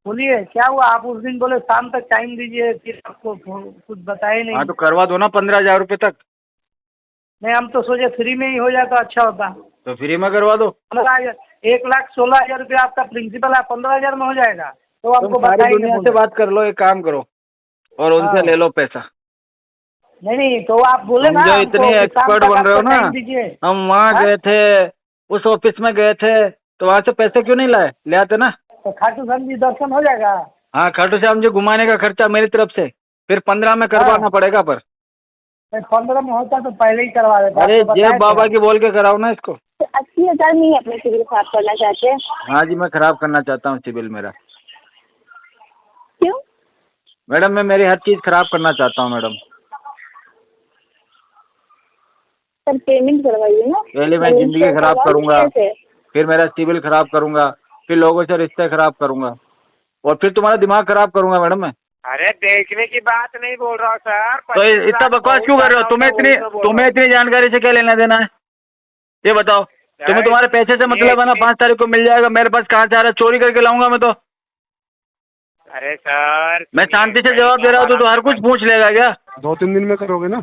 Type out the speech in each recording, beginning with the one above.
बोलिए क्या हुआ? आप उस दिन बोले शाम तक टाइम दीजिए, फिर आपको कुछ बताए नहीं। हाँ तो करवा दो ना 15,000 रुपये तक। नहीं, हम तो सोचे फ्री में ही हो जाता, अच्छा होता। तो फ्री में करवा दो। 15,000, 1,16,000 रुपया आपका प्रिंसिपल है, 15,000 में हो जाएगा तो तुम आपको सारी बताएंगे दुनिया से बोले। बात कर लो, एक काम करो और उनसे हाँ। ले लो पैसा। नहीं नहीं, तो आप बोले तुम ना जो हमको इतनी कि शाम एक्सपर्ट तक बन रहे आपका हो ना, टाइम दीजिए। हम वहाँ हाँ? गए थे, उस ऑफिस में गए थे, तो वहाँ से पैसे क्यों नहीं लाए? ले आते ना। तो खाटू श्याम जी दर्शन हो जाएगा। हाँ, खाटू श्याम जी घुमाने का खर्चा मेरी तरफ से, फिर 15 में हाँ, करवाना पड़ेगा पर। 15 में होता तो पहले ही करवा देता, अरे आपको जय बताए थे बाबा हम। की बोल के कराओ ना इसको। तो 80,000 में ही अपने सिविल खराब करना चाहते हैं? हाँ जी, मैं खराब करना चाहता हूँ सिविल मेरा। क्यों? मैडम मैं मेरी हर चीज खराब करना चाहता हूँ मैडम। सर पेमेंट करवाइए ना। पहले मैं पेमेंट जिंदगी खराब करवाओ करूंगा, कैसे? फिर मेरा सिविल खराब करूंगा, फिर लोगों से रिश्ते खराब करूंगा, और फिर तुम्हारा दिमाग खराब करूंगा मैडम मैं। अरे देखने की बात नहीं बोल रहा हूँ सर। तो इतना बकवास क्यों कर रहे हो? तुम्हें इतनी जानकारी से क्या लेना देना है, ये बताओ। तुम्हें तुम्हारे पैसे से मतलब है ना, 5 तारीख को मिल जाएगा, मेरे पास कहाँ से आ रहा है? चोरी करके लाऊंगा मैं तो। अरे सर, मैं शांति से जवाब दे रहा हूँ तो हर कुछ पूछ लेगा क्या? 2-3 दिन में करोगे ना?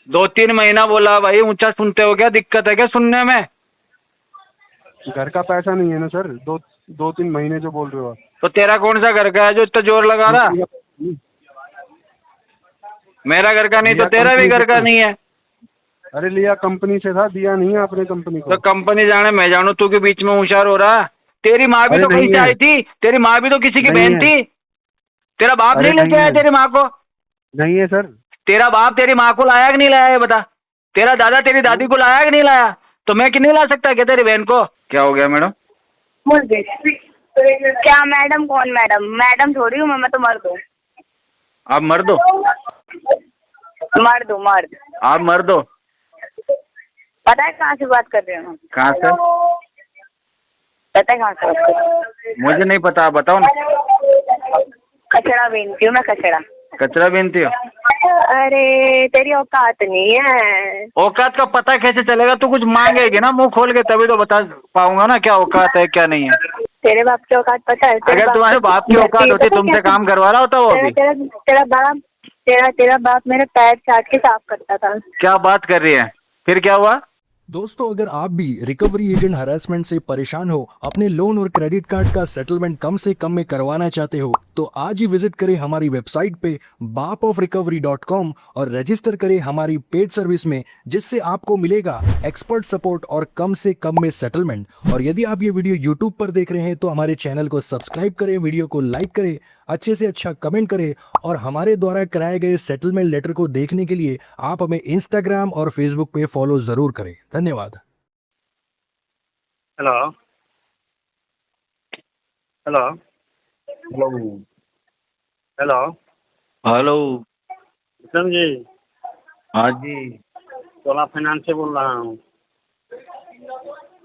2-3 महीना बोला भाई, ऊंचा सुनते हो क्या? दिक्कत है क्या सुनने में? घर का पैसा नहीं है ना सर, 2-3 महीने जो बोल रहे हो आप। तो तेरा कौन सा घर का है जो इतना जोर लगा रहा? मेरा घर का नहीं तो लिया तेरा भी कंपनी घर से का था। नहीं है। अरे लिया कंपनी से था, दिया नहीं है आपने कंपनी को। तो कंपनी जाने मैं जानू, तू के बीच में होशियार हो रहा? तेरी माँ भी अरे तो कहीं नहीं से है, आई थी, तेरी माँ भी तो किसी की नहीं बहन है, थी। तेरा बाप अरे नहीं लेके नहीं आया है, तेरी माँ को? नहीं है सर। तेरा बाप तेरी माँ को लाया कि नहीं लाया ये बता? तेरा दादा तेरी दादी को लाया कि नहीं लाया? तो मैं क्यों नहीं ला सकता क्या तेरी बहन को? क्या हो गया मैडम? मुझे क्या मैडम? कौन मैडम? मैडम थोड़ी हूँ मैं तो मर्द हूँ। आप मर्द हो? मर्द हूँ, मर्द। आप मर्द हो? पता है कहाँ से बात कर रहे हो? कहाँ से? पता है कहाँ से बात कर रहे हो? मुझे नहीं पता, आप बताओ ना। कचड़ा बीनती हूँ मैं, कचड़ा। कचरा बीनती हो? अरे तेरी औकात नहीं है। औकात का पता कैसे चलेगा? तू कुछ मांगेगी ना मुंह खोल के, तभी तो बता पाऊंगा ना क्या औकात है क्या नहीं है। तेरे बाप की औकात पता है? अगर तुम्हारे बाप की औकात होती तुमसे काम करवा रहा होता वो अभी। तेरा बाप मेरे पैर चाट के साफ करता था। क्या बात कर रही है? फिर क्या हुआ? दोस्तों अगर आप भी रिकवरी एजेंट हरासमेंट से परेशान हो, अपने लोन और क्रेडिट कार्ड का सेटलमेंट कम से कम में करवाना चाहते हो, तो आज ही विजिट करें हमारी वेबसाइट पे bapofrecovery.com और रजिस्टर करें हमारी पेड सर्विस में, जिससे आपको मिलेगा एक्सपर्ट सपोर्ट और कम से कम में सेटलमेंट। और यदि आप ये वीडियो यूट्यूब पर देख रहे हैं तो हमारे चैनल को सब्सक्राइब करें, वीडियो को लाइक करें, अच्छे से अच्छा कमेंट करें, और हमारे द्वारा कराए गए सेटलमेंट लेटर को देखने के लिए आप हमें इंस्टाग्राम और फेसबुक पे फॉलो जरूर करें। धन्यवाद। Hello hello hello. Hello hello. Vikram ji, हाँ जी। सोला फाइनेंस से बोल रहा हूँ।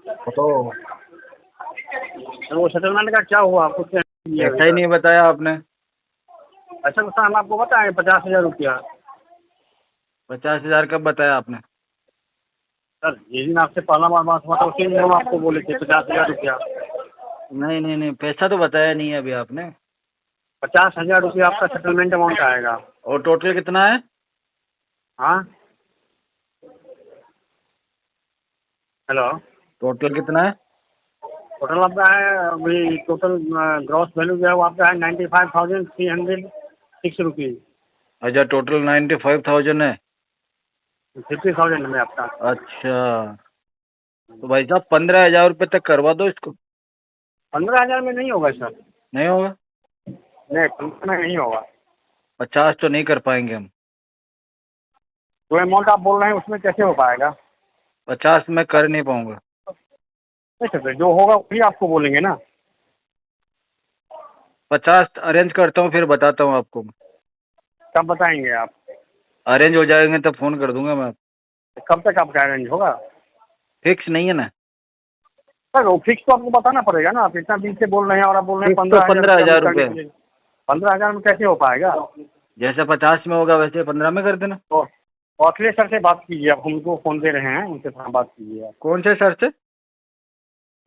बताओ। तो वो सेटलमेंट का क्या हुआ? आपको क्या ऐसा ही नहीं बताया आपने। अच्छा तो हम आपको बताएं 50,000 रुपया। 50,000 कब बताया आपने? सर जिस दिन आपसे पहला बार बात हुआ था उसी दिन हम आपको बोले थे 50,000 रुपया। नहीं नहीं नहीं, पैसा तो बताया नहीं है अभी आपने। 50,000 रुपया आपका सेटलमेंट अमाउंट आएगा। और टोटल कितना है? हाँ हेलो, टोटल कितना है? टोटल आपका है अभी, टोटल ग्रॉस वैल्यू जो है वो आपका है 95,306 रुपीज़। अच्छा, टोटल 95,000 है। 50,000 में आपका। अच्छा, तो भाई साहब 15,000 रुपये तक करवा दो इसको। 15,000 में नहीं होगा सर। नहीं होगा? नहीं, 15 में नहीं होगा। 50 तो नहीं कर पाएंगे हम। जो अमाउंट आप बोल रहे हैं उसमें कैसे हो पाएगा? 50 में कर नहीं पाऊंगा। नहीं सर, जो होगा वही आपको बोलेंगे ना। 50 अरेंज करता हूँ, फिर बताता हूँ आपको। कब बताएंगे आप? अरेंज हो जाएंगे तो फोन कर दूंगा मैं। कब तक आपका अरेंज होगा? फिक्स नहीं है ना सर वो फिक्स तो आपको बताना पड़ेगा ना। आप इतना बीच से बोल रहे हैं और आप बोल रहे हैं फिक्स तो 15,000 रुपये। 15,000 में कैसे हो पाएगा? जैसे 50 में होगा वैसे 15 में कर देना। तो अखिलेश सर से बात कीजिए, आप हमको फोन दे रहे हैं, उनसे थोड़ा बात कीजिए आप। कौन से सर से?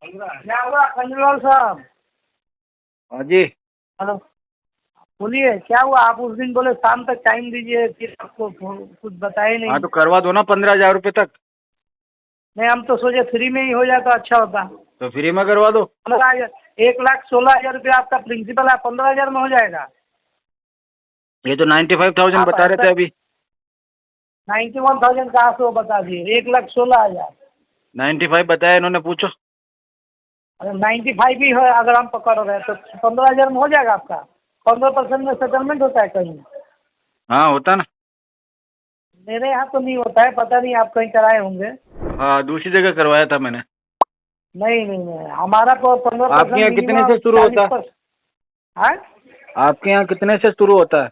क्या हुआ कंजलाल साहब? हाँ जी। हेलो, बोलिए क्या हुआ? आप उस दिन बोले शाम तक टाइम दीजिए, फिर आपको कुछ बताए नहीं। हाँ तो करवा दो ना 15,000 रुपये तक। नहीं, हम तो सोचे फ्री में ही हो जाता अच्छा होता। तो फ्री में करवा दो। 15,000, 1,16,000 रुपया आपका प्रिंसिपल है, 15,000 में हो जाएगा। ये तो 95,000 आप बता रहे थे ऐसा- अभी। 91,000 कहाँ से वो बता दिए? 1,16,000। 95 बताया इन्होंने, पूछो। अरे 95 ही है, अगर हम पकड़ रहे हैं तो 15,000 में हो जाएगा आपका। 15% में सेटलमेंट होता है कहीं? हाँ होता ना। मेरे यहाँ तो नहीं होता है, पता नहीं आप कहीं कराए होंगे। हाँ दूसरी जगह करवाया था मैंने। नहीं नहीं नहीं, हमारा तो 15% आपके यहाँ कितने से शुरू होता है? हाँ, आपके यहाँ कितने से शुरू होता है?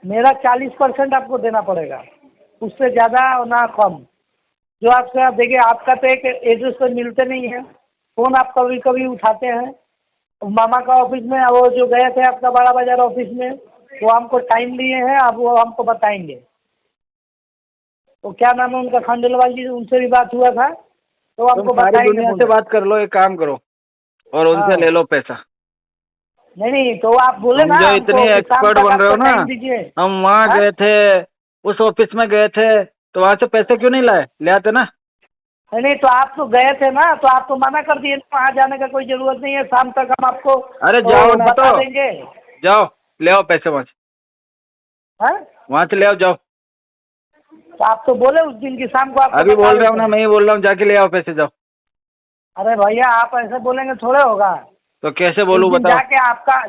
मेरा 40% आपको देना पड़ेगा, उससे ज़्यादा और ना कम। जो आपसे आप देखिए, आपका तो एक एड्रेस पर मिलते नहीं है, फ़ोन आप कभी कभी उठाते हैं। मामा का ऑफिस में वो जो गए थे आपका बड़ा बाजार ऑफिस में, वो हमको टाइम लिए हैं, अब वो हमको बताएंगे। तो क्या नाम है उनका, खंडेलवाल जी, उनसे भी बात हुआ था, तो तुम हमको सारी बताएंगे। दुनिया से बात कर लो, एक काम करो और उनसे हाँ। ले लो पैसा। नहीं नहीं, तो आप बोले तुम ना जो हमको इतने कि शाम एक्सपर्ट तक बन रहे हो आपका ना, टाइम दीजिए। हम वहाँ हाँ? गए थे, उस ऑफिस में गए थे, तो वहाँ से पैसे क्यों नहीं लाए? ले आते ना। नहीं, तो आप तो गए थे ना, तो आप तो मना कर दिए, वहाँ जाने का कोई जरूरत नहीं है, शाम तक हम आपको अरे तो जाओ ना, बता तो देंगे। जाओ ले आओ पैसे वहाँ से। हाँ? वहाँ से ले आओ, जाओ। तो आप तो बोले उस दिन की शाम को आपको अभी बता बोल रहा हूँ देते ना, हैं। मैं ही बोल रहा हूँ, जाके ले आओ पैसे, जाओ। अरे भैया, आप ऐसे बोलेंगे थोड़े होगा। तो कैसे बोलूँ उस दिन बताओ?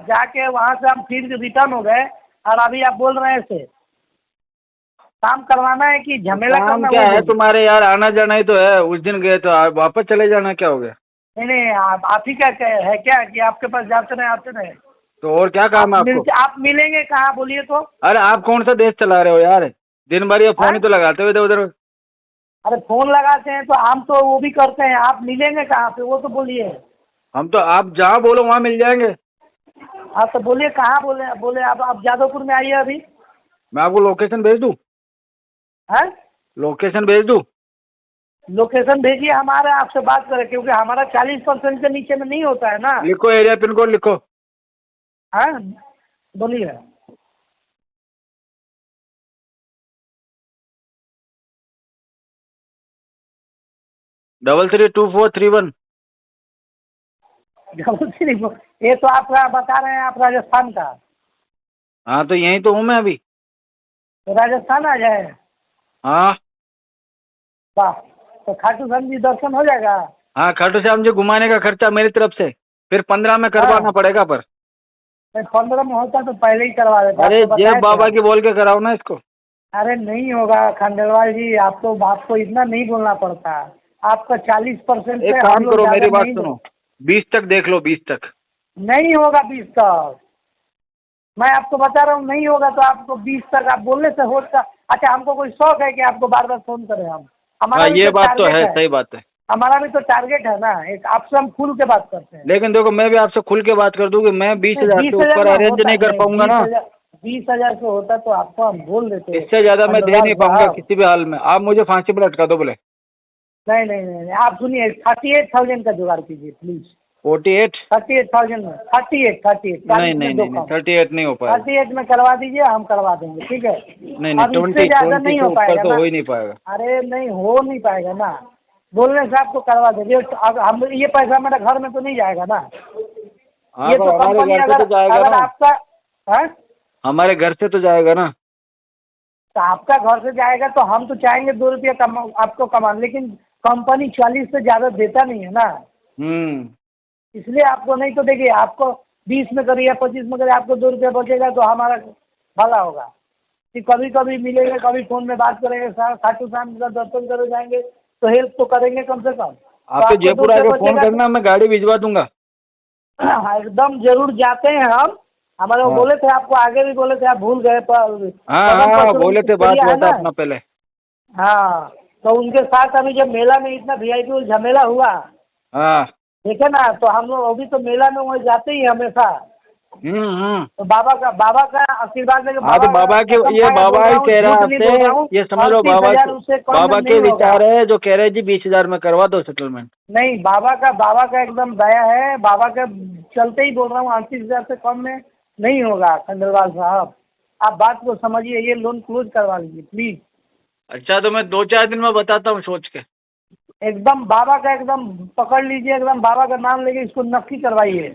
जाके वहाँ से हम फिर रिटर्न हो गए, और अभी आप बोल रहे हैं ऐसे। काम करवाना है कि झमेला काम करना? क्या वो है बोलिए। तुम्हारे यार, आना जाना ही तो है। उस दिन गए तो आप वापस चले जाना, क्या हो गया? नहीं नहीं, आप ही का है क्या कि आपके पास जाते रहे आते रहे? तो और क्या काम है आपको? आप मिलेंगे कहाँ, बोलिए तो? अरे आप कौन सा देश चला रहे हो यार? दिन भर ये फोन ही हाँ? तो लगाते हुए इधर उधर। अरे फोन लगाते हैं तो हम तो वो भी करते हैं, आप मिलेंगे कहाँ पे, वो तो बोलिए। हम तो आप जहाँ बोलो वहाँ मिल जाएंगे। हाँ तो बोलिए कहाँ बोले बोले आप जादवपुर में आइए अभी। मैं आपको लोकेशन भेज दूँ? हाँ, लोकेशन भेज दूँ? लोकेशन भेजिए, हमारे आपसे बात करें, क्योंकि हमारा 40% के नीचे में नहीं होता है ना। लिखो, एरिया पिन कोड लिखो। हाँ, बोलिए। डबल 32431। ये तो आपका बता रहे हैं, आप राजस्थान का। हाँ तो यहीं तो हूँ मैं अभी। तो राजस्थान आ जाए। हाँ वाह, तो खाटू श्याम जी दर्शन हो जाएगा। हाँ, खाटू श्याम जी घुमाने का खर्चा मेरी तरफ से, फिर 15 में करवाना हाँ। पड़ेगा पर। 15 में होता तो पहले ही करवा देता। अरे आपको बताया जेब बाबा था। की बोल के कराओ ना इसको। अरे नहीं होगा खंडेलवाल जी, आपको इतना नहीं बोलना पड़ता। आपका 40% एक काम करो, मेरी बात सुनो, 20 तक देख लो, 20 तक। नहीं होगा 20 तक, मैं आपको बता रहा हूँ, नहीं होगा। तो आपको 20 तक आप बोलने से होता। अच्छा, हमको कोई शौक है कि आपको बार बार फोन करें हम? हमारा हाँ भी ये बात तो टारगेट है, सही बात है। हमारा भी तो टारगेट है ना, एक आपसे हम खुल के बात करते हैं। लेकिन देखो, मैं भी आपसे खुल के बात कर दूँ कि मैं 20,000 से ऊपर अरेंज नहीं कर पाऊंगा ना। 20,000 से होता तो आपको हम बोल देते। इससे ज्यादा मैं दे नहीं पाऊंगा किसी भी हाल में। आप मुझे फांसी पर लटका दो बोले। नहीं नहीं नहीं, आप सुनिए, 38,000 का जुगाड़ कीजिए प्लीज। 48? 38,000 में 38 नहीं नहीं नहीं, 38 नहीं हो पाएगा। 38 में करवा दीजिए, हम करवा देंगे, ठीक है? नहीं अब नहीं, इससे 20 ज्यादा नहीं हो से पाएगा ऊपर तो ना। हो ही नहीं पाएगा। अरे नहीं, हो नहीं पाएगा ना, बोलने से आपको करवा देंगे। अब हम ये पैसा मेरा घर में तो नहीं जाएगा ना। हाँ ये तो तो हमारे कंपनी घर से तो जाएगा अगर ना। आपका, हाँ, हमारे घर से तो जाएगा ना। तो आपका घर से जाएगा तो हम तो चाहेंगे 2 रुपया आपको कमाना, लेकिन कंपनी 40 से ज्यादा देता नहीं है ना, इसलिए आपको। नहीं तो देखिए, आपको 20 में करिए या 25 में करिए, आपको 2 रुपया बचेगा तो हमारा भला होगा। कि कभी कभी मिलेंगे, कभी फोन में बात करेंगे, खाटू श्याम का दर्शन करे जाएंगे, तो हेल्प तो करेंगे कम से कम। आपको जयपुर आके फोन करना, मैं गाड़ी भिजवा दूंगा। एकदम जरूर जाते हैं हम। हमारे वो बोले थे आपको, आगे भी बोले थे, आप भूल गए। हाँ बोले थे, बात हुआ था अपना पहले। हाँ, तो उनके साथ अभी जब मेला में इतना VIP झमेला हुआ, हाँ ठीक है ना, तो हम लोग अभी तो मेला में वही जाते ही हमेशा। तो बाबा का आशीर्वाद लेके। हाँ तो बाबा के, ये बाबा ही कह रहा है आपसे, ये समझ लो बाबा के विचार है जो कह रहे हैं जी 20,000 में करवा दो सेटलमेंट। नहीं, बाबा का एकदम दया है। बाबा के चलते ही बोल रहा हूँ, 38,000 से कम में नहीं होगा खंडेलवाल साहब, आप बात को समझिए, ये लोन क्लोज करवा लीजिए प्लीज। अच्छा तो मैं 2-4 दिन में बताता हूँ सोच के। एकदम बाबा का एकदम पकड़ लीजिए, एकदम बाबा का नाम लेके इसको नक्की करवाइए,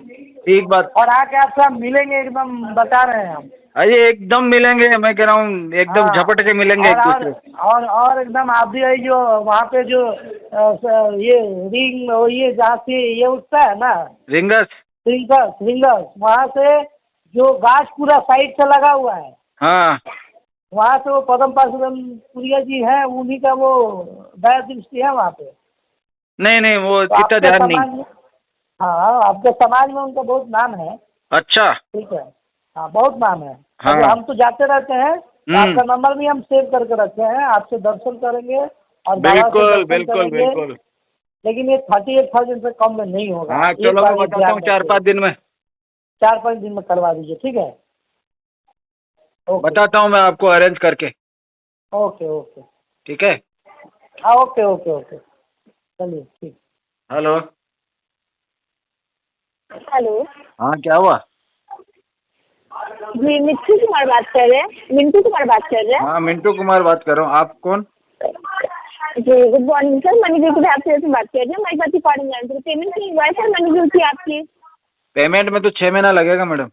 ठीक बात। और आके आपसे हम मिलेंगे, एकदम बता रहे हैं हम। अरे एकदम मिलेंगे, मैं कह रहा हूँ एकदम हाँ, झपट के मिलेंगे एक दूसरे। और एकदम आप भी है जो वहाँ पे जो ये रिंग, ये जहाँ से ये उठता है ना, रिंगस। रिंगस वहाँ से जो गाछ पूरा साइड से लगा हुआ है, हाँ वहाँ से वो पदम पासवान पुरिया जी हैं, उन्हीं का वो दया दृष्टि है वहाँ पे। नहीं नहीं वो तो इतना आपके ध्यान समाज नहीं। में, हाँ आपके समाज में उनका बहुत नाम है। अच्छा। ठीक है, हाँ बहुत नाम है। हाँ। तो हम तो जाते रहते हैं, आपका नंबर भी हम सेव करके रखे हैं, आपसे दर्शन करेंगे और बाबा से बिल्कुल दर्शन बिल्कुल करेंगे। बिल्कुल। लेकिन ये 38,000 से कम में नहीं होगा। हाँ एक चलो बार मैं ये बताता ध्यान हूँ रखिए। 4-5 दिन में। 4-5 दिन में करवा दीजिए, ठीक है। ओके बताता हूँ मैं आपको अरेंज करके। ओके ओके, ठीक है। हाँ ओके ओके ओके, चलिए ठीक। हेलो। हेलो हाँ क्या हुआ? जी, मिट्टू कुमार बात कर रहे हैं, मिंटू कुमार बात कर रहे हैं। हाँ मिंटू कुमार बात कर रहा हूँ, आप कौन? जी गुड मॉर्निंग सर, मणिपुर से आपसे बात कर रहे हैं। मैं पति पॉइंट पेमेंट नहीं हुआ है सर मणिपुर की आपकी। पेमेंट में तो 6 महीना लगेगा मैडम।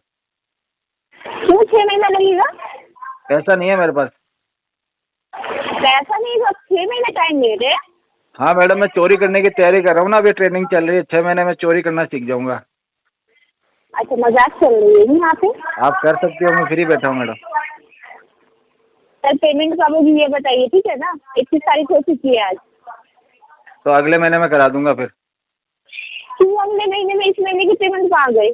क्यों 6 महीना लगेगा? पैसा नहीं है मेरे पास। पैसा नहीं तो 6 महीना टाइम ले रहे हैं। हाँ मैडम मैं चोरी करने की तैयारी कर रहा हूँ ना, अभी ट्रेनिंग चल रही है, 6 महीने में चोरी करना सीख जाऊंगा। अच्छा मजाक चल रही है यहाँ पे? आप कर सकते हो, मैं फ्री बैठा हूँ मैडम। सर पेमेंट कब होगी ये बताइए, ठीक है ना? 21 तारीख हो चुकी है आज। तो अगले महीने में करा दूंगा फिर। क्यों अगले महीने में? इस महीने की पेमेंट कहाँ गई?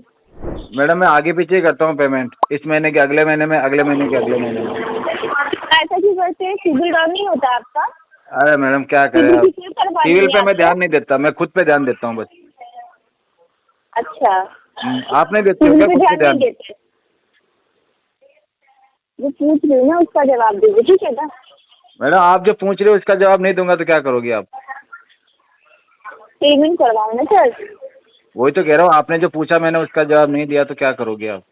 मैडम मैं आगे पीछे ही करता हूँ पेमेंट, इस महीने के अगले महीने में, अगले महीने के अगले महीने में। ऐसा क्यों करते हैं? सिविल डाउन नहीं होता आपका? अरे मैडम क्या करें आप, किसने करवा सिविल दिया पे मैं आपको? ध्यान नहीं देता, मैं खुद पे ध्यान देता हूँ बस। अच्छा आप नहीं देते हो सिविल क्या पे खुद पे ध्यान नहीं ध्यान? देते? जो पूछ रही हूँ ना उसका जवाब दीजिए, ठीक है ना? मैडम आप जो पूछ रहे हो उसका जवाब नहीं दूंगा तो क्या करोगी आप? पेमेंट करवाओ ना सर। वही तो कह रहा हूँ, आपने जो पूछा मैंने उसका जवाब नहीं दिया तो क्या करोगे आप?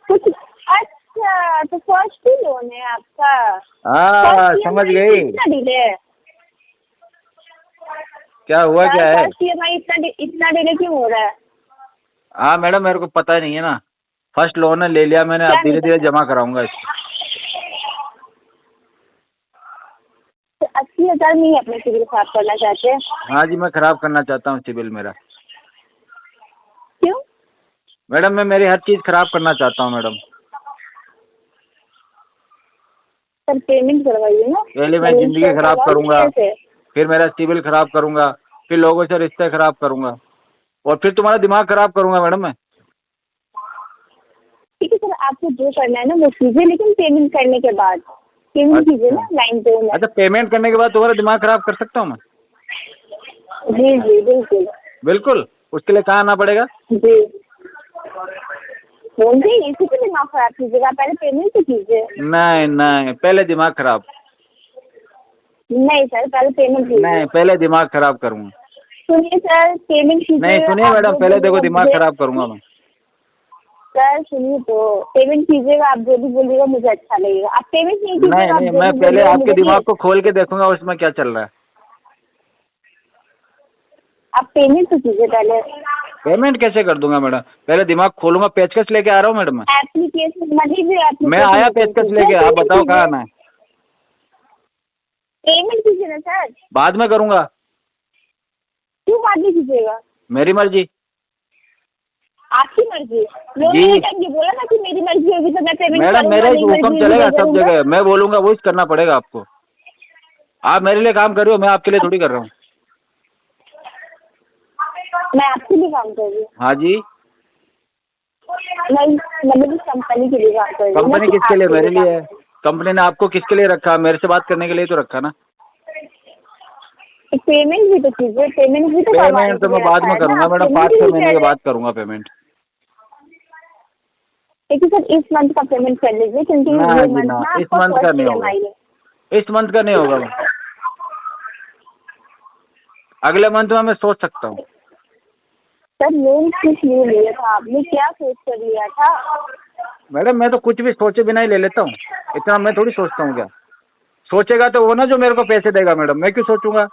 कुछ अच्छा तो फर्स्ट ही लोन है आपका? हाँ समझ गई। इतना डिले है? क्या हुआ क्या है? फर्स्ट EMI इतना डिले क्यों हो रहा है? हाँ मैडम मेरे को पता नहीं है ना, फर्स्ट लोन ले लिया मैंने, अब धीरे धीरे जमा कराऊंगा इसको। तो 80,000 में ही अपने सिविल खराब करना चाहते हैं? हाँ जी मैं खराब करना चाहता हूँ सिविल मेरा। क्यों? मैडम मैं मेरी हर चीज खराब करना चाहता हूँ मैडम। सर पेमेंट करवाइए ना। पहले मैं जिंदगी खराब करूंगा, फिर मेरा सिविल खराब करूंगा, फिर लोगों से रिश्ते खराब करूंगा, और फिर तुम्हारा दिमाग खराब करूंगा मैडम मैं। ठीक है सर, आपको जो करना है ना वो कीजिए, लेकिन पेमेंट करने के बाद पेमेंट कीजिए ना लाइन पे। अच्छा पेमेंट करने के बाद तुम्हारा दिमाग खराब कर सकता हूँ मैं? जी जी बिल्कुल बिल्कुल, उसके लिए कहाँ आना पड़ेगा? जी। फोन पे इसी पे दिमाग खराब कीजिएगा, पहले पेमेंट तो कीजिए। नहीं नहीं पहले दिमाग खराब। नहीं सर पहले पेमेंट कीजिए। नहीं पहले दिमाग खराब करूंगा। सुनिए सर पेमेंट कीजिए। नहीं सुनिए मैडम, पहले देखो दिमाग खराब करूंगा मैं। सर सुनिए तो पेमेंट कीजिएगा, आप जो भी बोलिएगा मुझे अच्छा लगेगा। आप पेमेंट नहीं कीजिएगा। नहीं मैं पहले आपके दिमाग को खोल के देखूंगा उसमें क्या चल रहा है। आप पेमेंट तो कीजिए पहले। पेमेंट कैसे कर दूंगा मैडम? पहले दिमाग खोलूंगा, पेचकस लेके आ रहा हूँ मैडम मैं। एप्लीकेशन मैं आया पेचकस लेके, आप बताओ कहाँ आना है? पेमेंट कीजिए ना सर। बाद में करूंगा। क्यों बाद में कीजिएगा? मेरी मर्जी। आपकी मर्जी। जी ये बोला ना कि मेरी मर्जी होगी तो मैं पेमेंट मैडम, मेरा हुक्म चलेगा सब जगह, मैं बोलूंगा वही करना पड़ेगा आपको। आप मेरे लिए काम कर रहे हो, मैं आपके लिए थोड़ी कर रहा हूँ। मैं आपके लिए काम कर रही हूँ। हाँ जी। मैं कंपनी के लिए काम कर रही हूँ। कंपनी किसके लिए? मेरे लिए है। कंपनी ने आपको किसके लिए रखा? मेरे से बात करने के लिए तो रखा ना। पेमेंट भी तो कीजिए, पेमेंट भी तो पेमेंट तो मैं बाद में करूंगा मैडम, 5-6 महीने के बाद करूंगा पेमेंट। देखिए सर इस मंथ का पेमेंट कर लीजिए, क्योंकि ना ये जी मंथ ना, ना इस आपका मंथ का फर्स्ट नहीं होगा, EMI है। इस मंथ का नहीं होगा। अगले मंथ में मैं सोच सकता हूँ। सर लोन किस लिए लिया था आपने, क्या सोच कर लिया था? मैडम मैं तो कुछ भी सोचे बिना ही ले लेता हूँ, इतना मैं थोड़ी सोचता हूँ। क्या सोचेगा तो वो ना जो मेरे को पैसे देगा मैडम, मैं क्यों सोचूंगा।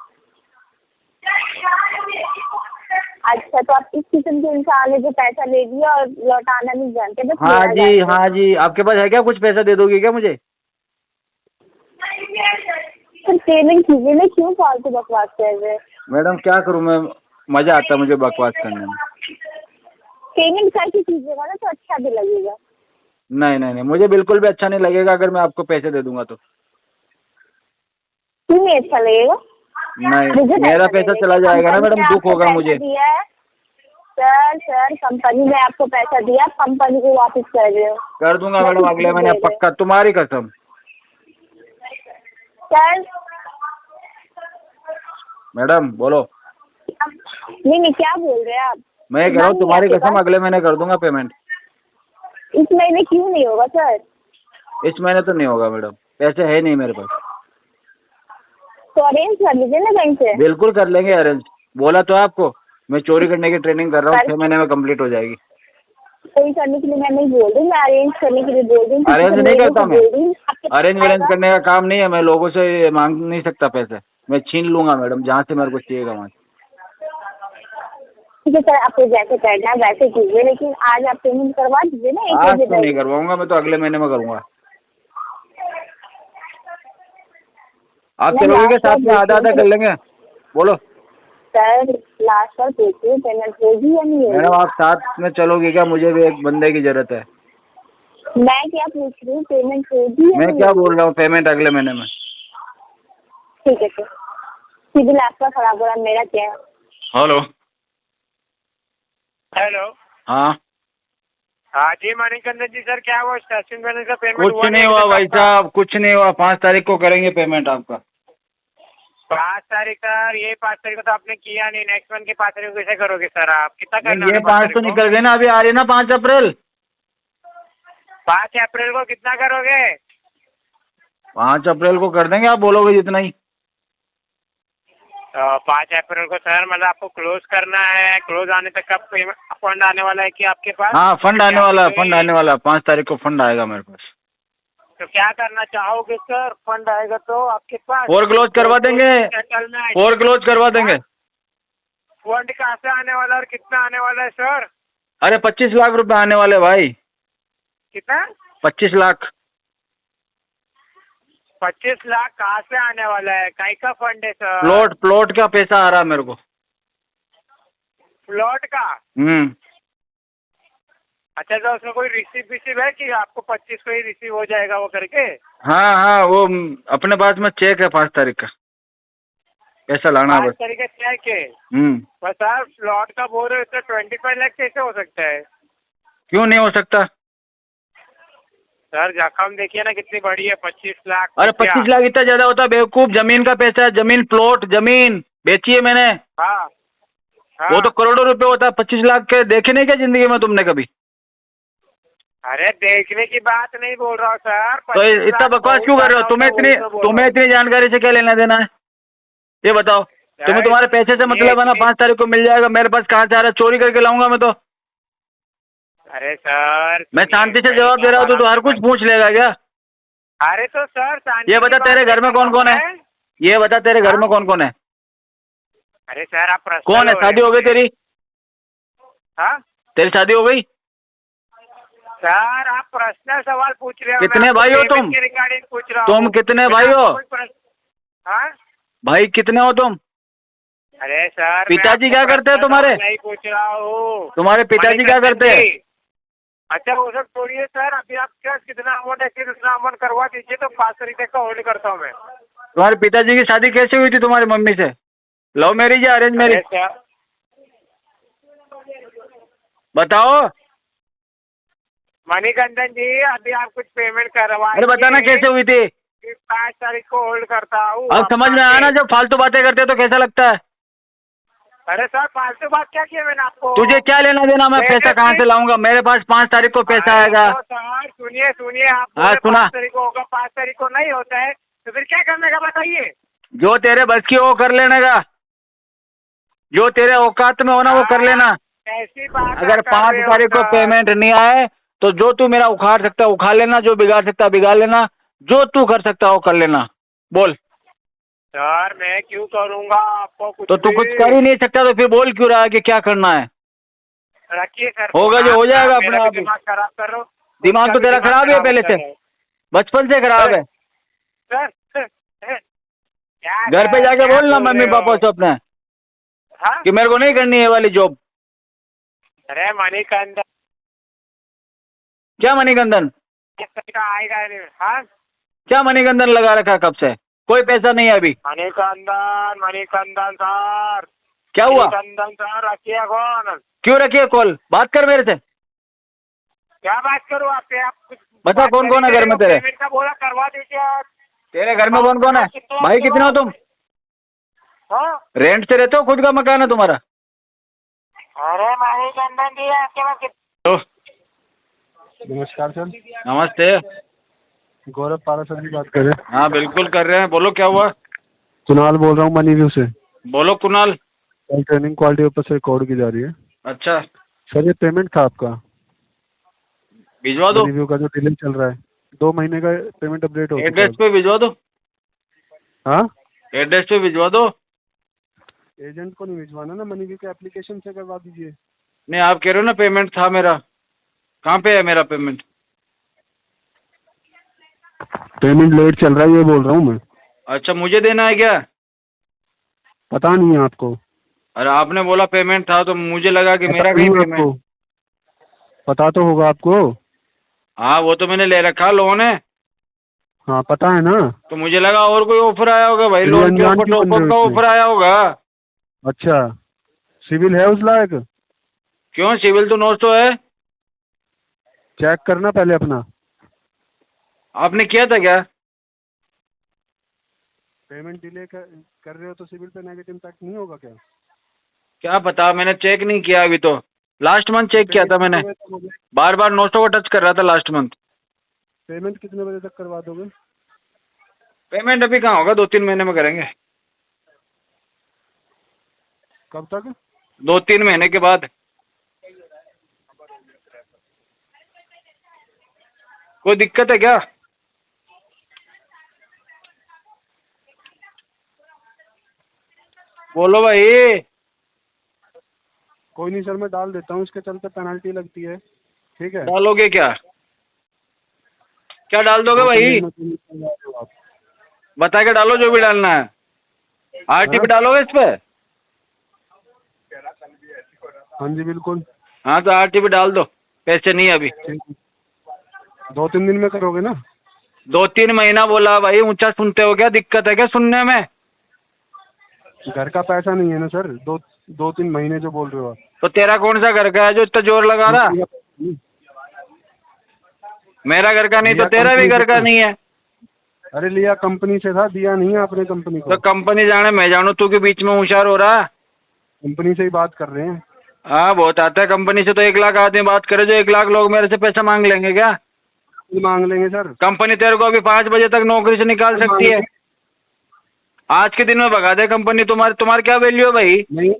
अच्छा, तो आप इस किस्म के इंसान है जो पैसा ले लिया और लौटाना नहीं जानते, बस हाँ लेना जी जानते हैं। हाँ जी, आपके पास है क्या, कुछ पैसा दे दोगे क्या मुझे। सर पेमेंट कीजिए ना, क्यों फालतू बकवास कर रहे हैं? मैडम क्या करूँ मैं, मजा आता है मुझे बकवास करने में। पेमेंट करके कीजिएगा ना तो अच्छा भी लगेगा। नहीं नहीं नहीं, मुझे बिल्कुल भी अच्छा नहीं लगेगा अगर मैं आपको पैसे दे दूंगा तो। क्यों नहीं अच्छा लगेगा? नहीं, मुझे मेरा पैसा देने चला की, जाएगा ना कंपनी मैडम, ने दुख आपको होगा पैसा मुझे। दिया है। सर कंपनी ने आपको पैसा दिया, कंपनी को वापस कर रहे हो। कर दूंगा मैं मैडम कुछ अगले नहीं महीने दे रहे। पक्का, तुम्हारी कसम। सर मैडम बोलो। नहीं क्या बोल रहे हैं आप? मैं कह रहा हूँ नहीं तुम्हारी आपके कसम पास? अगले महीने कर दूंगा पेमेंट। इस महीने क्यों नहीं होगा सर? इस महीने तो नहीं होगा मैडम, पैसे है नहीं मेरे पास। तो अरेंज कर लीजिए ना बैंक से। बिल्कुल कर लेंगे अरेंज, बोला तो आपको, मैं चोरी करने की ट्रेनिंग कर रहा हूँ, 6 महीने में कंप्लीट हो जाएगी। चोरी करने के लिए मैं नहीं बोल रही, मैं अरेंज करने के लिए बोल रही हूँ। अरेंज नहीं करता मैं, अरेंज वरेंज आएगा। करने का काम नहीं है, मैं लोगों से मांग नहीं सकता पैसे, मैं छीन लूंगा मैडम जहाँ से मेरे को चाहिएगा वहाँ से। ठीक है सर, आपको जैसे करना है वैसे कीजिए, लेकिन आज आप पेमेंट करवा दीजिए ना 1 आज बजे तो नहीं तक। करवाऊंगा मैं, तो अगले महीने में करूंगा। आप नहीं, चलोगे क्या लास्ट साथ बार में, आधा आधा कर लेंगे, बोलो। सर लास्ट बार पूछिए पेमेंट होगी या नहीं मैडम होगी? आप साथ में चलोगे क्या, मुझे भी एक बंदे की जरूरत है। मैं क्या पूछ रही हूँ, पेमेंट होगी या मैं नहीं क्या होगी? बोल रहा हूँ, पेमेंट अगले महीने में। ठीक है सर, सिविल आपका खराब हो रहा, मेरा क्या है? हेलो। हेलो। हाँ हाँ जी मणिकंदन जी, सर क्या वो स्टेशन बैलेंस का पेमेंट कुछ नहीं हुआ भाई साहब, कुछ नहीं हुआ, 5 तारीख को करेंगे पेमेंट आपका। 5 तारीख सर, ये 5 तारीख को तो आपने किया नहीं, नेक्स्ट मंथ की 5 तारीख को कैसे करोगे सर आप? कितना करना ये है 5 तो निकल गए ना, अभी आ रही ना 5 अप्रैल। 5 अप्रैल को कितना करोगे? 5 अप्रैल को कर देंगे, आप बोलोगे जितना ही। 5 अप्रैल को सर मतलब आपको क्लोज करना है, क्लोज आने तक का फंड आने वाला है कि आपके पास? हाँ फंड आने वाला है, फंड आने वाला है, 5 तारीख को फंड आएगा मेरे पास। तो क्या करना चाहोगे सर, फंड आएगा तो आपके पास? और क्लोज करवा देंगे, और क्लोज करवा देंगे। फंड कहाँ से आने वाला और कितना आने वाला है सर? अरे 25 लाख रुपए आने वाले भाई। कितना? 25 लाख। 25 लाख कहाँ से आने वाला है? काई का फंड है सर? प्लॉट का पैसा आ रहा है मेरे को। प्लॉट का? अच्छा, तो उसमें कोई रिसीव है कि आपको 25 को ही रिसीव हो जाएगा वो करके? हाँ वो अपने पास में चेक है 5 तारीख का, पैसा लाना 5 बस। तारीख का चेक है बस सर। प्लॉट का बोल रहे हो तो 25 लाख कैसे हो सकता है? क्यों नहीं हो सकता सर रकम देखिए ना कितनी बड़ी है, 25 लाख। अरे 25 लाख इतना ज्यादा होता है बेवकूफ, जमीन का पैसा है, जमीन प्लॉट जमीन बेची है मैंने। हाँ वो तो करोड़ों रुपए होता है, 25 लाख के देखे नहीं क्या जिंदगी में तुमने कभी? अरे देखने की बात नहीं बोल रहा हूँ सर। तो इतना बकवास क्यों कर रहे हो? तुम्हें इतनी जानकारी से क्या लेना देना है, ये बताओ। तुम्हें तुम्हारे पैसे से मतलब है ना, 5 तारीख को मिल जाएगा, मेरे पास कहाँ से आ रहा है, चोरी करके लाऊंगा मैं तो। अरे सर मैं शांति से जवाब दे रहा हूँ तो हर कुछ पूछ लेगा क्या? अरे तो सर ये बता तेरे घर में कौन कौन है, ये बता तेरे घर में कौन कौन है? अरे सर आप कौन है? शादी हो गई तेरी? हाँ तेरी शादी हो गई? सर आप पर्सनल सवाल पूछ रहे हो। कितने भाई हो तुम? रिगार्डिंग पूछ रहा तुम कितने भाई हो? हाँ भाई कितने हो तुम? अरे सर पिताजी क्या करते हैं तुम्हारे? नहीं पूछ रहा हूँ। तुम्हारे पिताजी क्या करते हैं? अच्छा वो सब छोड़िए सर, अभी आप क्या कितना अमाउंट है फिर उतना अमाउंट करवा दीजिए तो 5 तारीख तक का होल्ड करता हूँ मैं। तुम्हारे पिताजी की शादी कैसे हुई थी तुम्हारी मम्मी से? लव मैरिज या अरेंज मैरिज? बताओ मणिकंदन जी, अभी आप कुछ पेमेंट करवा। अरे बताना कैसे हुई थी? 5 तारीख को होल्ड करता हूँ। अब समझ में आया ना, जब फालतू बातें करते हो तो कैसा लगता है? अरे सर फालतू बात क्या किया मैंने आपको? तुझे क्या लेना देना, मैं पैसा कहाँ से लाऊंगा? मेरे पास 5 तारीख को पैसा आएगा। सर सुनिए आप हाँ सुना। 5 तारीख को होगा, 5 तारीख को नहीं होता है तो फिर क्या करने का बताइए? जो तेरे बस की वो कर लेने का, जो तेरे औकात में हो ना वो कर लेना। ऐसी बात अगर कर 5 रहे हो तारीख को सर। पेमेंट नहीं आए तो जो तू मेरा उखाड़ सकता है उखाड़ लेना, जो बिगाड़ सकता है बिगाड़ लेना, जो तू कर सकता है वो कर लेना। बोल। सर मैं क्यों करूँगा आपको कुछ तो तू भी? कुछ कर ही नहीं सकता तो फिर बोल क्यों रहा है कि क्या करना है? रखिए सर। होगा जो हो जाएगा अपने मेरा आप भी ही। दिमाग खराब कर रहे हो। दिमाग तो तेरा खराब ही है पहले से, बचपन से खराब है। सर क्या घर पे जाके क्या बोलना बोल मम्मी रहे हो? पापा से अपने हाँ? कि मेरे को नहीं करनी है वाली जॉब। अरे मणिकंदन क्या मणिकंदन? का आएगा नहीं। हाँ क्या मणिकंदन लगा रखा है कब से? कोई पैसा नहीं है अभी। मणिकंदन सर। क्या हुआ? मणिकंदन सर रखिए कौन? क्यों रखिए कॉल? बात कर मेरे से। क्या बात करूँ आपसे? आप कुछ बता बात कौन कौन है करिए, घर में तेरे? पेमेंट का बोला करवा दीजिए आप। तेरे घर में कौन कौन है? भाई कितने हो तुम? हाँ? रेंट से रहते हो? खुद का मकान है तुम्हारा? अरे मणिकंदन जी आपके पास तो नमस्कार सर, नमस्ते। गौरव पारासर जी बात कर रहे हैं। हाँ बिल्कुल कर रहे हैं, बोलो क्या हुआ? कुणाल बोल रहा हूँ मनी व्यू से। बोलो कुणाल। कल ट्रेनिंग क्वालिटी ऊपर से रिकॉर्ड की जा रही है। अच्छा सर ये पेमेंट था आपका, भिजवा दो। मनी व्यू का जो डिले चल रहा है, 2 महीने का पेमेंट अपडेट हो चुका एड्रेस पे भिजवा दो। है। हाँ, एड्रेस पे भिजवा दो। एजेंट को नहीं भिजवाना ना, मनी व्यू के एप्लीकेशन से करवा दीजिए। नहीं आप कह रहे हो ना पेमेंट था मेरा, कहाँ पे है मेरा पेमेंट? पेमेंट लेट चल रहा है ये बोल रहा हूँ मैं। अच्छा मुझे देना है क्या? पता नहीं है आपको? अरे आपने बोला पेमेंट था तो मुझे लगा कि मेरा पता कहीं नहीं पेमेंट। आपको? पता तो होगा आपको। हाँ वो तो मैंने ले रखा लोन है। हाँ पता है ना। तो मुझे लगा और कोई ऑफर आया होगा भाई, ये लोन के अनजान ऊपर क्यों बन टॉपअप रहे का हो इसमें? ऑफर आया होगा। अच्छा, सिविल है उस लायक? क्यों सिविल तो 900 है। चेक करना पहले अपना। आपने किया था क्या? पेमेंट डिले कर रहे हो तो सिविल पे नेगेटिव इम्पैक्ट नहीं होगा क्या? क्या पता, मैंने चेक नहीं किया अभी तो। लास्ट मंथ चेक किया था मैंने, बार बार 900 को टच कर रहा था लास्ट मंथ। पेमेंट कितने बजे तक करवा दोगे? पेमेंट अभी कहाँ होगा, 2-3 महीने में करेंगे। कब तक? 2-3 महीने के बाद। कोई दिक्कत है क्या? बोलो भाई। कोई नहीं सर, मैं डाल देता हूँ, इसके चलते पेनल्टी लगती है, ठीक है? डालोगे क्या? क्या डाल दोगे भाई? बता के डालो जो भी डालना है। आरटीपी डालोगे इस पे? हाँ जी बिल्कुल। हाँ तो आरटीपी डाल दो, पैसे नहीं अभी। 2-3 दिन में करोगे ना? 2-3 महीना बोला भाई, ऊंचा सुनते हो क्या? दिक्कत है क्या सुनने में? घर का पैसा नहीं है ना सर, 2-3 महीने जो बोल रहे हो आप। तो तेरा कौन सा घर का है जो इतना जोर लगा रहा? मेरा घर का नहीं तो तेरा भी घर का नहीं है। अरे लिया कंपनी से था, दिया नहीं है आपने कंपनी को। तो कंपनी जाने मैं जानू, तू के बीच में होशियार हो रहा। कंपनी से ही बात कर रहे हैं। हाँ बहुत आता है कंपनी से, तो 1 लाख आदमी बात करे, जो 1 लाख लोग मेरे से पैसा मांग लेंगे क्या? मांग लेंगे सर। कंपनी तेरे को अभी 5 बजे तक नौकरी से निकाल सकती है। आज के दिन में भगा दे कंपनी। तुम्हारी क्या वैल्यू है भाई? नहीं,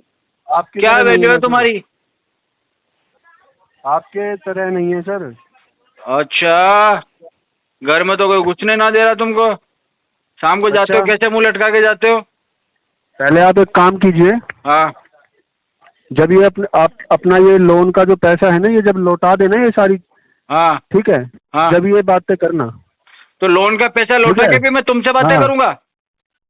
आपकी क्या तरह वैल्यू नहीं है तुम्हारी? आपके तरह नहीं है सर। अच्छा, घर में तो कोई घुसने ना दे रहा तुमको। शाम को जाते हो कैसे मुंह लटका के जाते हो? पहले आप एक काम कीजिए, हाँ जब ये आप अपना ये लोन का जो पैसा है ना, ये जब लौटा देना ये सारी, हाँ ठीक है? हाँ। जब ये बातें करना। तो लोन का पैसा लौटा के भी मैं तुमसे बातें हाँ। करूंगा?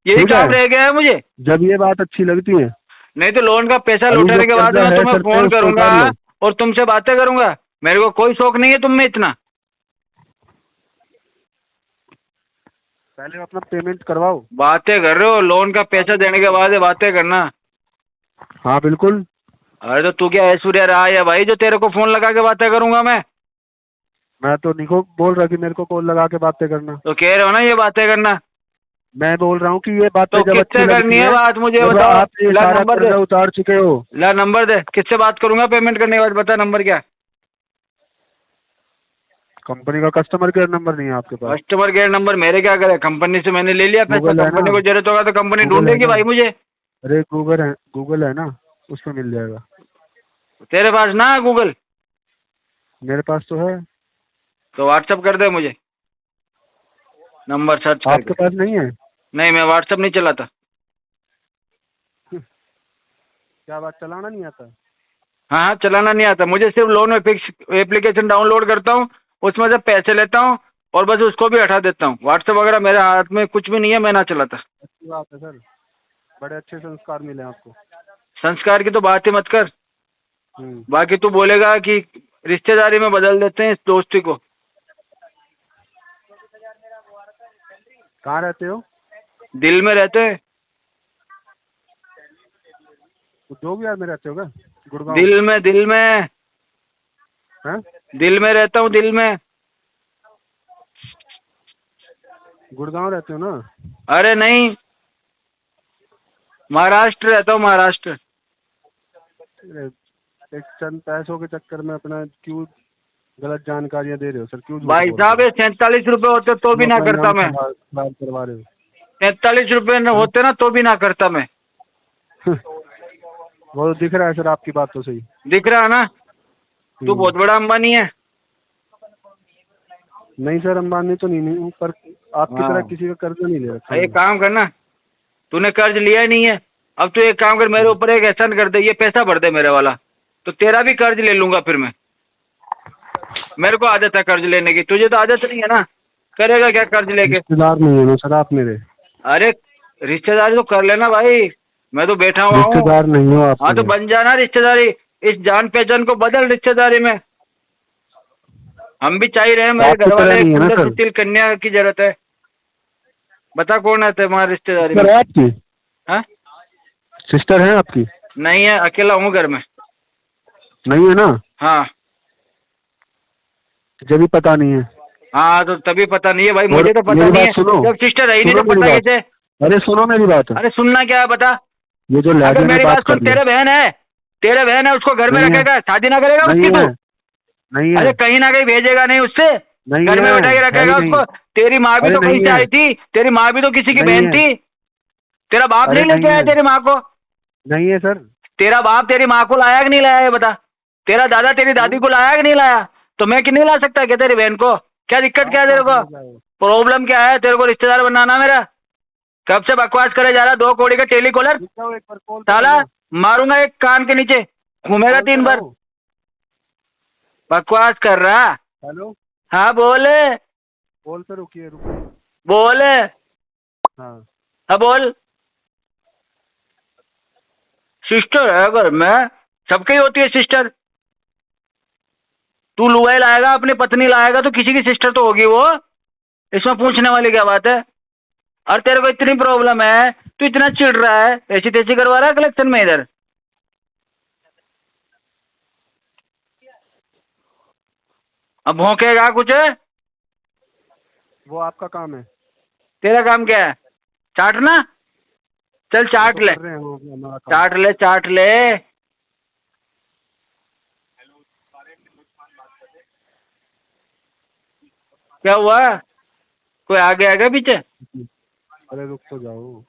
यही काम रह गया है मुझे। जब ये बात अच्छी लगती है। नहीं तो लोन का पैसा लौटाने के बाद मैं तुम्हें फोन करूंगा और तुमसे बातें करूंगा। मेरे को कोई शौक नहीं है तुम में इतना। पहले अपना पेमेंट करवाओ। बातें कर रहे हो, लोन का पैसा देने के बाद बातें करना। हाँ बिल्कुल। अरे तो तू क्या ऐश्वर्या रहा है भाई जो तेरे को फोन लगा के बातें करूंगा मैं तो निको बोल रहा कि मेरे को कॉल लगा के बातें करना। तो कह रहे हो ना ये बातें करना। मैं बोल रहा हूँ कि ये बातें तो किससे करनी है बात मुझे बताओ। आप नंबर दे, उतार चुके हो। ला नंबर दे, किससे बात करूंगा पेमेंट करने के बाद? बता नंबर क्या? कंपनी का कस्टमर केयर नंबर नहीं है आपके पास? कस्टमर केयर नंबर मेरे क्या करे, कंपनी से मैंने ले लिया पैसा। कंपनी को जरूरत होगा तो कंपनी ढूंढेगी भाई मुझे। अरे गूगल है ना, उसमें मिल जाएगा। तेरे पास ना है गूगल? मेरे पास तो है। तो व्हाट्सएप कर दे मुझे, नंबर सर्च आपके करके। पास नहीं है? नहीं, मैं व्हाट्सएप नहीं चलाता। क्या बात, चलाना नहीं आता? हाँ हाँ, चलाना नहीं आता मुझे। सिर्फ लोन एप्लीकेशन डाउनलोड करता हूँ, उसमें से पैसे लेता हूँ और बस उसको भी हटा देता हूँ। व्हाट्सएप वगैरह मेरे हाथ में कुछ भी नहीं है, मैं ना चलाता। अच्छी बात है सर, बड़े अच्छे संस्कार मिले आपको। संस्कार की तो बात ही मत कर। हम्म। बाकी तू बोलेगा कि रिश्तेदारी में बदल देते हैं इस दोस्ती को। कहाँ रहते हो? दिल में रहते हैं। तो जो भी यार में रहते हो क्या? गुड़गांव? दिल में, दिल में, हैं? दिल में रहता हूँ, दिल में। गुड़गांव रहते हो ना? अरे नहीं, महाराष्ट्र रहता हूँ, महाराष्ट्र। अरे, एक चंद पैसों के चक्कर में अपना क्यों गलत जानकारियां दे रहे हो सर? क्यों झूठ भाई बोल रहे साहब, हो? ये 47 रुपए होते तो भी क्यों ना अपना करता नाम मैं। खराब करवा रहे हो? 43 रुपए होते ना तो भी ना करता मैं। वो दिख रहा है सर, आपकी बात तो सही। दिख रहा है ना? तू बहुत बड़ा अंबानी है। नहीं सर, अंबानी तो नहीं हूँ, पर आपकी हाँ। तरह किसी का कर्ज नहीं ले रखा एक काम करना, तूने कर्ज लिया ही नहीं है। अब तू एक काम कर, मेरे ऊपर एक एहसान कर दे, ये पैसा भर दे मेरे वाला, तो तेरा भी कर्ज ले लूंगा फिर मैं। मेरे को आदत है कर्ज लेने की, तुझे तो आदत नहीं है ना। करेगा क्या कर्ज लेके? रिश्तेदार नहीं है ना सर आप मेरे? अरे रिश्तेदारी तो कर लेना भाई, मैं तो बैठा हुआ हूँ। रिश्तेदार नहीं हो आप हाँ तो मेरे। बन जाना रिश्तेदारी, इस जान पहचान को बदल रिश्तेदारी में। हम भी चाह रहे हैं, मेरे आपकी घर वाले तरह नहीं है ना सुंदर सर। सुशील कन्या की जरूरत है। बता कौन है तुम्हारी रिश्तेदारी में? सिस्टर है आपकी? हाँ? सिस्टर है आपकी? नहीं है, अकेला हूँ घर में। नहीं है ना? हाँ जब भी पता नहीं है। हाँ, तो तभी पता नहीं है भाई, और मुझे तो पता मेरी नहीं बात सुनो। है। जब सिस्टर है ही नहीं सुनो तो मेरी पता बात। कैसे? अरे सुनो मेरी बात। अरे सुनना क्या है बता। ये जो अगर लहजे में मेरी बात बात कर सुन, रहे तेरे बहन है, तेरे बहन है, उसको घर में नहीं है। रखेगा, शादी ना करेगा नहीं उसकी है, तू? नहीं है, अरे कहीं ना कहीं भेजेगा नहीं उससे, नहीं घर में है, बैठा के है रखेगा ही नहीं। उसको। तेरी माँ भी अरे तो कहीं नहीं से है। आई थी, तेरी माँ भी तो किसी की नहीं बहन है। थी। तेरा बाप अरे नहीं लेके नहीं आया है। तेरी माँ को? नहीं है सर। तेरा बाप तेरी माँ को लाया कि नहीं लाया, ये बता। तेरा दादा तेरी दादी को लाया कि नहीं लाया? तो मैं क्यों नहीं ला सकता क्या तेरी बहन को? क्या दिक्कत क्या है तेरे को? प्रॉब्लम क्या है? तेरे को रिश्तेदार बनाना मेरा? कब से बकवास करे जा रहा? 2 कौड़ी का टेलीकॉलर एक बार कॉल पे साला, आओ। मारूंगा एक कान के नीचे, घूमेगा कॉल पे 3 बार। आओ। बकवास कर रहा। हेलो, हाँ बोले, कॉल पे रुकिए रुकिए। बोले, हाँ हाँ बोल। सिस्टर है घर में, सबकी होती है सिस्टर। तू लुगाई लाएगा, अपनी पत्नी लाएगा, तो किसी की सिस्टर तो होगी वो। इसमें पूछने वाली क्या बात है? और तेरे को इतनी प्रॉब्लम है, तू इतना चिढ़ रहा है, ऐसी तैसी करवा रहा है कलेक्शन में इधर। अब भौंकेगा कुछ? वो आपका काम है। तेरा काम क्या है? चाटना? चल चाट वो तो ले, कर रहे हैं वो हमारा काम। चाट ले, चाट ले। क्या हुआ? कोई आगे आगे पीछे? अरे रुक तो जाओ।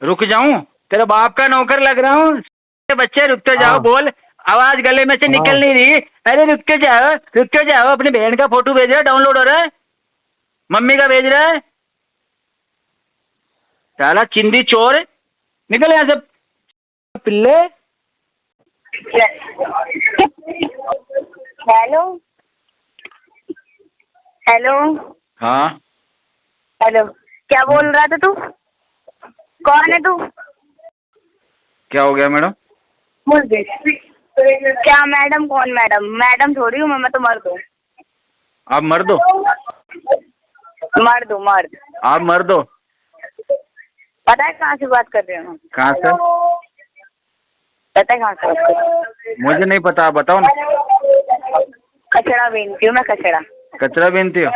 रुक जाऊं? तेरे बाप का नौकर लग रहा हूँ? बच्चे रुक तो जाओ, हाँ। बोल। आवाज गले में से हाँ। निकल नहीं रही। अरे रुक के जाओ, रुक के जाओ। अपनी बहन का फोटो भेज रहा है, डाउनलोड हो रहा है। मम्मी का भेज रहा है। साला चिंदी चोर, निकल यहाँ से पिल्ले। हेलो हेलो हाँ हेलो, क्या बोल रहा था तू? कौन है तू? क्या हो गया मैडम? मुझे क्या मैडम? कौन मैडम? मैडम थोड़ी हूँ मैं तो मर्द हूँ। आप मर्द हो? मर्द हूँ, मर्द। आप मर्द हो? पता है कहाँ से बात कर रहे हो? कहाँ से? पता है कहाँ से बात कर रहे हो? मुझे नहीं पता, आप बताओ ना। कचरा बीनती हूँ मैं, कचरा। कचरा बीनती हो?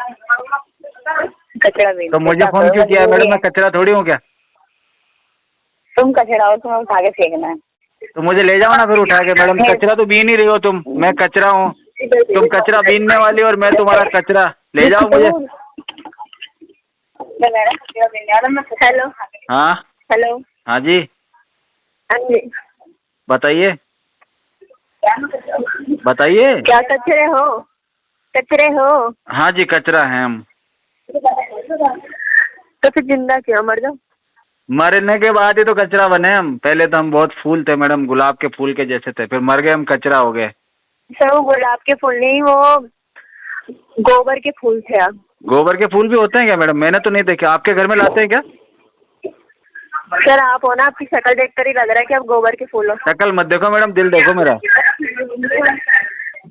कचरा बीनती तो मुझे फोन क्यों किया मैडम? मैं कचरा थोड़ी हूँ क्या? तुम कचरा हो, तुम्हें उठा के फेंकना है। तो मुझे ले जाओ ना फिर उठा के। मैडम कचरा तो बीन ही रही हो तुम, मैं कचरा हूँ। तुम कचरा बीनने वाली और मैं तुम्हारा कचरा। ले जाओ मुझे। हेलो हाँ हेलो। हाँ जी, हाँ जी, बताइए। बताइए। क्या कचरे हो? कचरे हो? हाँ जी, कचरा है हम। तो फिर जिंदा क्यों? मर जाओ। मरने के बाद ही तो कचरा बने हम। पहले तो हम बहुत फूल थे मैडम, गुलाब के फूल के जैसे थे, फिर मर गए हम, कचरा हो गए। सर वो गुलाब के फूल नहीं, वो गोबर के फूल थे आप। गोबर के फूल भी होते हैं क्या मैडम? मैंने तो नहीं देखे। आपके घर में लाते हैं क्या? सर आप हो ना, आपकी शक्ल देखकर ही लग रहा है कि आप गोबर के फूल हो। शक्ल मत देखो मैडम, दिल देखो मेरा।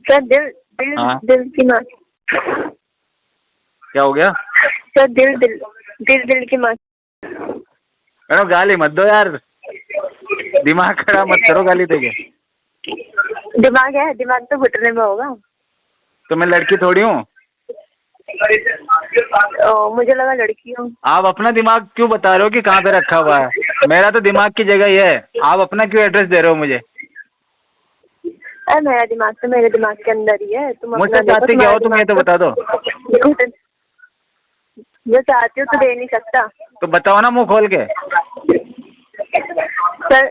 सर दिल दिल हाँ। दिल की माँ। क्या हो गया? सर दिल दिल दिल दिल की माँ। मैडम गाली मत दो यार, दिमाग खराब मत करो गाली देके। दिमाग है, दिमाग तो घुटने में होगा। तो मैं लड़की थोड़ी हूँ। मुझे लगा लड़की हूँ। आप अपना दिमाग क्यों बता रहे हो कि कहाँ पे रखा हुआ है? मेरा तो दिमाग की जगह ये है, आप अपना क्यों एड्रेस दे रहे हो मुझे? अरे मेरा दिमाग तो मेरे दिमाग के अंदर ही है। तुम मुझसे चाहते क्या हो तुम, ये तो बता दो। जो चाहती हो तो दे नहीं सकता। तो बताओ ना मुंह खोल के। सर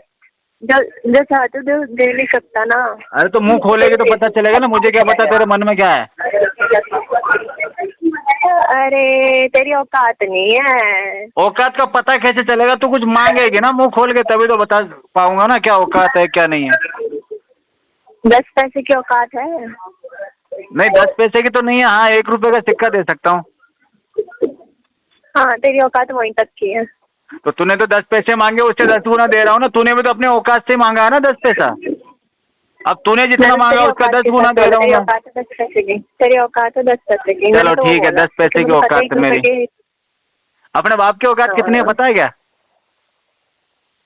जो चाहते हो दे नहीं सकता ना। अरे तो मुंह खोलेगी तो पता चलेगा ना, मुझे क्या पता तेरे मन में क्या है। अरे तेरी औकात नहीं है। औकात का पता कैसे चलेगा? तू कुछ मांगेगी ना मुंह खोल के, तभी तो बता पाऊंगा ना क्या औकात है क्या नहीं है। 10 पैसे की औकात है? नहीं 10 पैसे की तो नहीं है। हाँ 1 रुपए का सिक्का दे सकता हूँ। हाँ तेरी औकात वहीं तक की है। तो तूने तो 10 पैसे मांगे, उससे 10 गुना दे रहा हूँ ना। तूने भी तो अपने औकात से मांगा है ना 10 पैसा। अब तूने जितना मांगा उसका 10 गुना दे रहा हूँ मैं। 10 पैसे की तेरी औकात है, 10 पैसे की। चलो ठीक है, 10 पैसे की औकात है मेरी। अपने बाप की औकात कितनी है पता है क्या?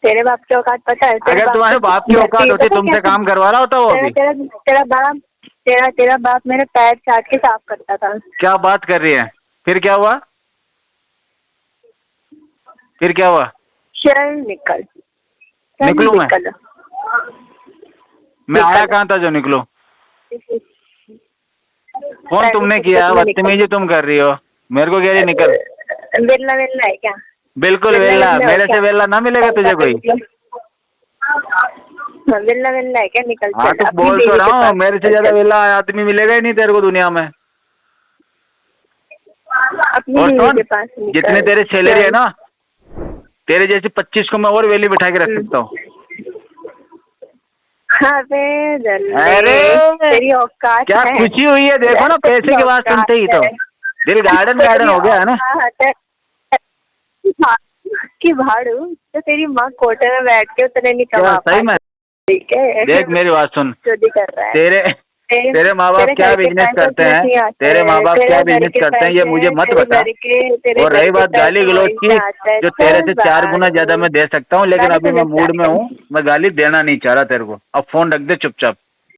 तेरे बाप की औकात पता है? अगर तुम्हारे बाप की औकात होती तुमसे काम करवा रहा होता वो अभी। तेरा बाप मेरे पैर चाट के साफ करता था। क्या बात कर रही है? फिर क्या हुआ? फिर क्या हुआ? चल निकल। निकलूं मैं आया कहाँ था जो निकलूं? फोन तुमने किया, बदतमीजी तुम कर रही हो। मेरे को कह रही निकल। वेल्ला वेल्ला है क्या? बिल्कुल वेल्ला। मेरे से वेल्ला ना मिलेगा तुझे कोई। वेल्ला वेल्ला है क्या? निकल। हाँ तो बोल तो रहा हूँ, मेरे से ज्यादा वेल्ला आदमी मिलेगा ही नहीं तेरे को दुनिया में। और सुन, जितने तेरे सैलरी है ना, तेरे जैसी 25 को मैं और वेली बिठा के रख सकता हूँ। अरे तेरी औकात क्या है? खुशी हुई है देखो ना, पैसे की बात सुनते ही तो दिल गार्डन गार्डन हो गया है ना। कि भाड़ू तो तेरी माँ कोटे में बैठ के उतने नहीं कमा सही में। ठीक है देख मेरी बात सुन, चोरी कर रहा है। तेरे माँ बाप क्या बिजनेस करते हैं, तेरे माँ बाप क्या बिजनेस करते हैं ये मुझे मत बता। और रही बात गाली गलौज की, जो तेरे से 4 गुना ज्यादा मैं दे सकता हूँ, लेकिन अभी मैं मूड में हूँ, मैं गाली देना नहीं चाह रहा तेरे को। अब फोन रख दे चुपचाप।